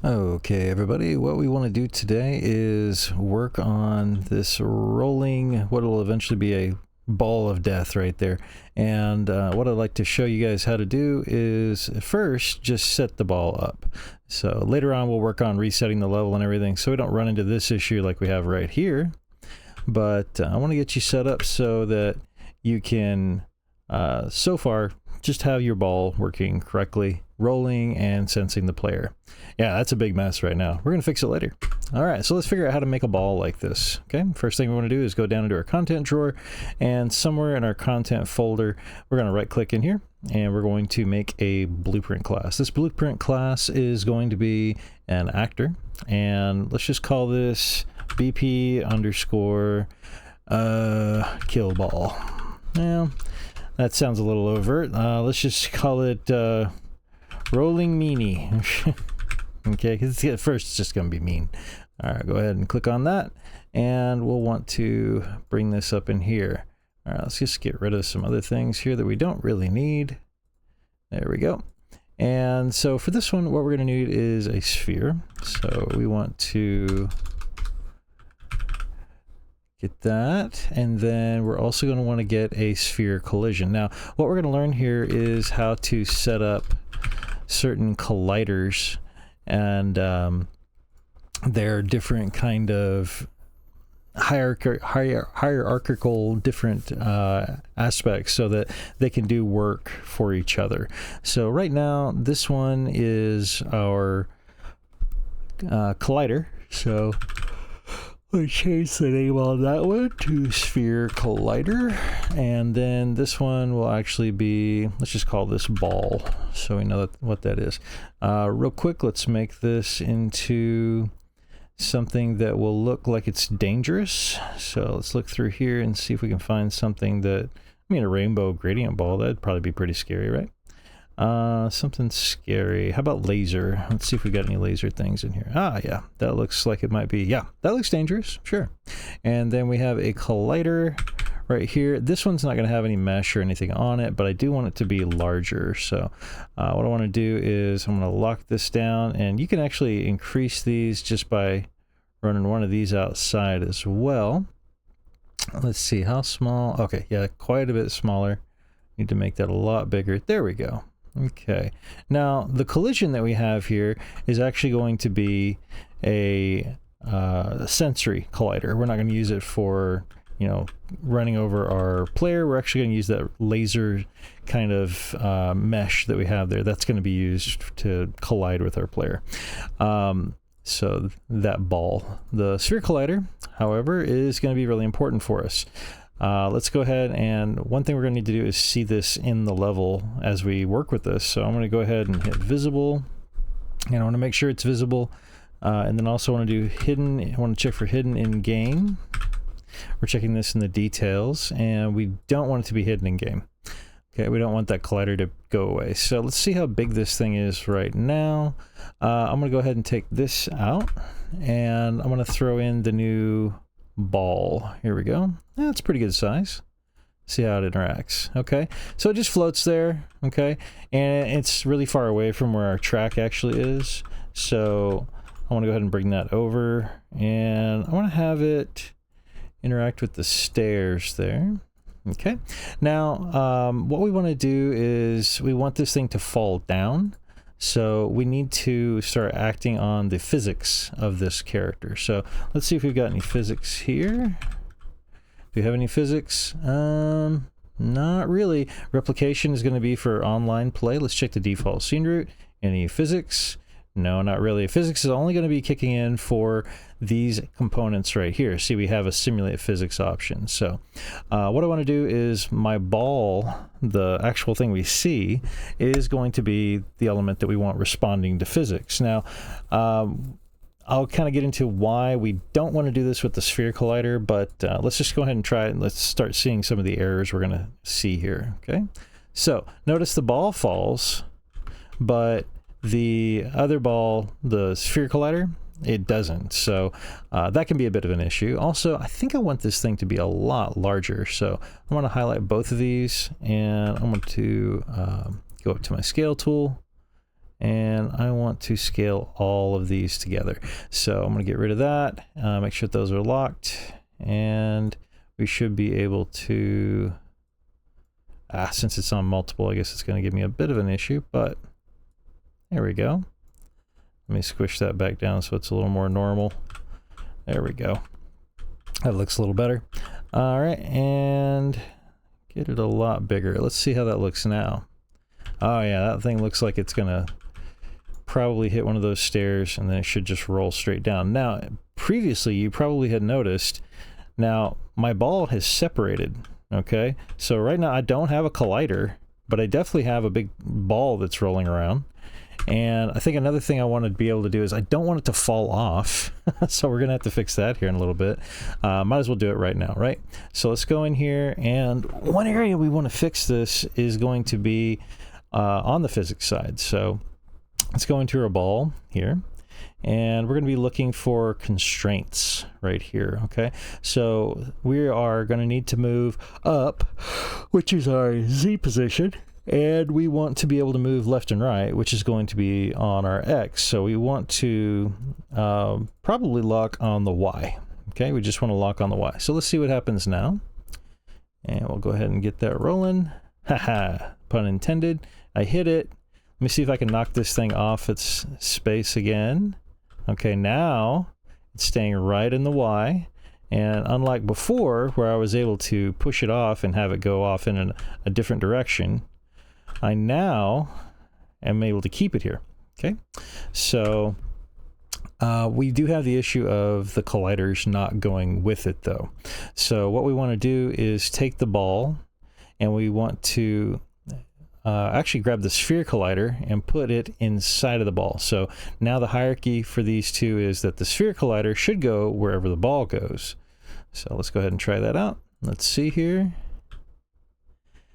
Okay, everybody, what we want to do today is work on this rolling, what will eventually be a ball of death right there. And what I'd like to show you guys how to do is first just set the ball up. So later on we'll work on resetting the level and everything so we don't run into this issue like we have right here. But I want to get you set up so that you can so far just have your ball working correctly, rolling and sensing the player. Yeah, that's a big mess right now. We're gonna fix it later. All right, so let's figure out how to make a ball like this. Okay, first thing we want to do is go down into our content drawer, and somewhere in our content folder we're going to right click in here and we're going to make a blueprint class. This blueprint class is going to be an actor, and let's just call this BP underscore kill ball. Now that sounds a little overt. Let's just call it rolling meanie. Okay, because at first it's just going to be mean. All right, go ahead and click on that, and we'll want to bring this up in here. All right, let's just get rid of some other things here that we don't really need. There we go. And so for this one, what we're going to need is a sphere. So we want to get that, and then we're also going to want to get a sphere collision. Now, what we're going to learn here is how to set up certain colliders, and they're different kind of hierarchical different aspects so that they can do work for each other. So right now this one is our collider, so let's change the name on that one to sphere collider, and then this one will actually be, let's just call this ball so we know what that is. Real quick, let's make this into something that will look like it's dangerous. So let's look through here and see if we can find something that, I mean, a rainbow gradient ball, that'd probably be pretty scary, right? Something scary. How about laser? Let's see if we got any laser things in here. Ah, yeah, that looks like it might be. Yeah, that looks dangerous. Sure. And then we have a collider right here. This one's not going to have any mesh or anything on it, but I do want it to be larger. So what I want to do is I'm going to lock this down, and you can actually increase these just by running one of these outside as well. Let's see how small. Okay, yeah, quite a bit smaller. Need to make that a lot bigger. There we go. Okay, now the collision that we have here is actually going to be a sensory collider. We're not going to use it for, you know, running over our player. We're actually going to use that laser kind of mesh that we have there. That's going to be used to collide with our player. So that ball. The sphere collider, however, is going to be really important for us. Let's go ahead, and one thing we're going to need to do is see this in the level as we work with this. So I'm going to go ahead and hit visible, and I want to make sure it's visible, and then also want to do hidden. I want to check for hidden in game. We're checking this in the details, and we don't want it to be hidden in game. Okay, we don't want that collider to go away. So let's see how big this thing is right now. I'm going to go ahead and take this out, and I'm going to throw in the new ball. Here we go. That's pretty good size. See how it interacts. Okay, so it just floats there. Okay, and it's really far away from where our track actually is. So I want to go ahead and bring that over, and I want to have it interact with the stairs there. Okay, now what we want to do is we want this thing to fall down. So we need to start acting on the physics of this character. So let's see if we've got any physics here. Do we have any physics? Not really. Replication is going to be for online play. Let's check the default scene root. Any physics? No, not really. Physics is only going to be kicking in for these components right here. See, we have a simulate physics option. So what I want to do is my ball, the actual thing we see, is going to be the element that we want responding to physics. Now, I'll kind of get into why we don't want to do this with the sphere collider, but let's just go ahead and try it, and let's start seeing some of the errors we're going to see here. Okay, so notice the ball falls, but the other ball, the sphere collider, it doesn't. So that can be a bit of an issue. Also, I think I want this thing to be a lot larger. So I want to highlight both of these, and I want to go up to my scale tool and I want to scale all of these together. So I'm going to get rid of that, make sure that those are locked, and we should be able to, since it's on multiple, I guess it's going to give me a bit of an issue, but there we go. Let me squish that back down so it's a little more normal. There we go. That looks a little better. All right, and get it a lot bigger. Let's see how that looks now. Oh yeah, that thing looks like it's gonna probably hit one of those stairs and then it should just roll straight down. Now, previously you probably had noticed, now my ball has separated, okay? So right now I don't have a collider, but I definitely have a big ball that's rolling around. And I think another thing I want to be able to do is I don't want it to fall off. So we're going to have to fix that here in a little bit. Might as well do it right now, right? So let's go in here, and one area we want to fix this is going to be on the physics side. So let's go into our ball here, and we're going to be looking for constraints right here, okay? So we are going to need to move up, which is our Z position. And we want to be able to move left and right, which is going to be on our X. So we want to probably lock on the Y. Okay, we just want to lock on the Y. So let's see what happens now. And we'll go ahead and get that rolling. Haha, pun intended. I hit it. Let me see if I can knock this thing off its space again. Okay, now it's staying right in the Y. And unlike before, where I was able to push it off and have it go off in a different direction, I now am able to keep it here. Okay, so we do have the issue of the colliders not going with it though. So what we want to do is take the ball, and we want to actually grab the sphere collider and put it inside of the ball. So now the hierarchy for these two is that the sphere collider should go wherever the ball goes. So let's go ahead and try that out. Let's see here.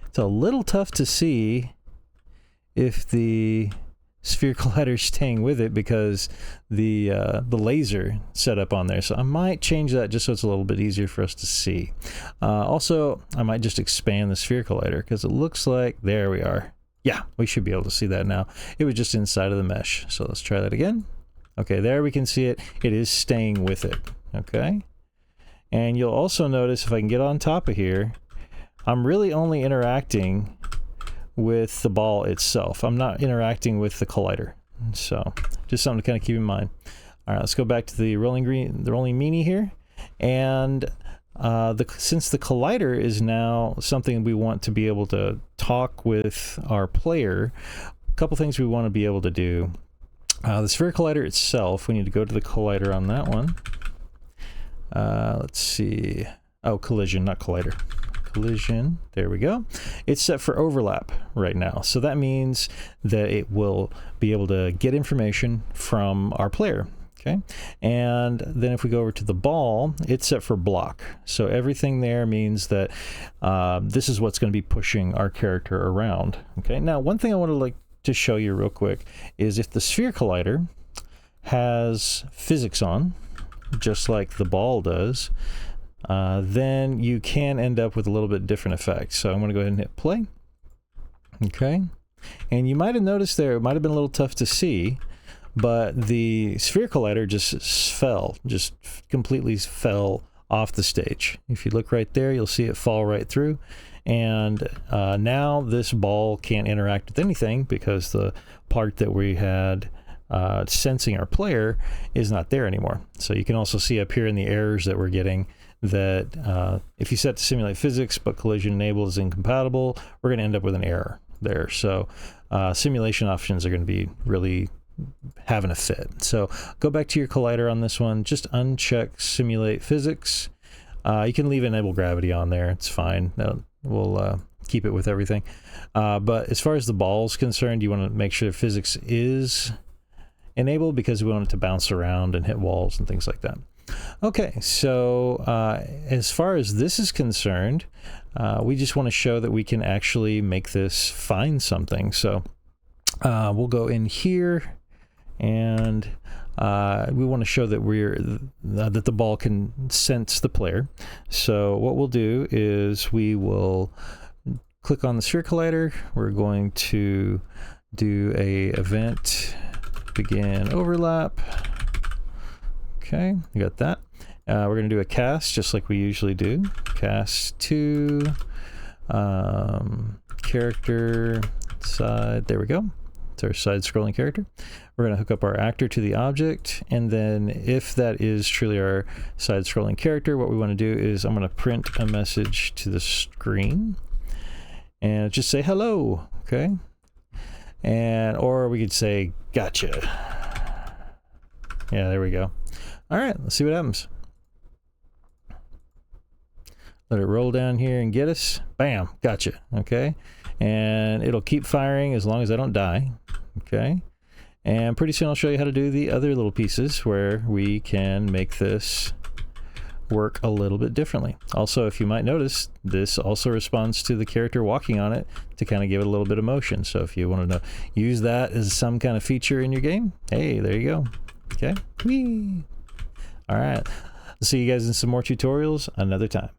It's a little tough to see if the sphere collider is staying with it because the laser set up on there. So I might change that just so it's a little bit easier for us to see. Also, I might just expand the sphere collider because it looks like, there we are. Yeah, we should be able to see that now. It was just inside of the mesh. So let's try that again. Okay, there we can see it. It is staying with it. Okay. And you'll also notice if I can get on top of here, I'm really only interacting with the ball itself. I'm not interacting with the collider. So just something to kind of keep in mind. All right, let's go back to the rolling meanie here. And since the collider is now something we want to be able to talk with our player, a couple things we want to be able to do. The sphere collider itself, we need to go to the collider on that one. Let's see. Oh, collision, not collider. Collision, there we go. It's set for overlap right now. So that means that it will be able to get information from our player. Okay. And then if we go over to the ball, it's set for block. So everything there means that this is what's going to be pushing our character around. Okay. Now, one thing I want to show you real quick is if the sphere collider has physics on, just like the ball does, then you can end up with a little bit different effect. So I'm going to go ahead and hit play. Okay. And you might have noticed there, it might have been a little tough to see, but the sphere collider just completely fell off the stage. If you look right there, you'll see it fall right through. And now this ball can't interact with anything because the part that we had sensing our player is not there anymore. So you can also see up here in the errors that we're getting that if you set to simulate physics but collision enabled is incompatible, we're going to end up with an error there. So simulation options are going to be really having a fit. So go back to your collider on this one, just uncheck simulate physics. You can leave enable gravity on there, it's fine. We'll keep it with everything. But as far as the ball's concerned, you want to make sure physics is enabled because we want it to bounce around and hit walls and things like that. Okay, so as far as this is concerned, we just want to show that we can actually make this find something. So we'll go in here, and we want to show that that the ball can sense the player. So what we'll do is we will click on the sphere collider. We're going to do a event begin overlap. Okay, you got that. We're going to do a cast just like we usually do. Cast to character side. There we go. It's our side scrolling character. We're going to hook up our actor to the object, and then if that is truly our side scrolling character, what we want to do is I'm going to print a message to the screen and just say hello. Okay, and or we could say gotcha. Yeah, there we go. All right, let's see what happens. Let it roll down here and get us. Bam, gotcha. Okay, and it'll keep firing as long as I don't die. Okay, and pretty soon I'll show you how to do the other little pieces where we can make this work a little bit differently. Also, if you might notice, this also responds to the character walking on it to kind of give it a little bit of motion. So if you want to use that as some kind of feature in your game, hey, there you go. Okay, whee. All right, I'll see you guys in some more tutorials another time.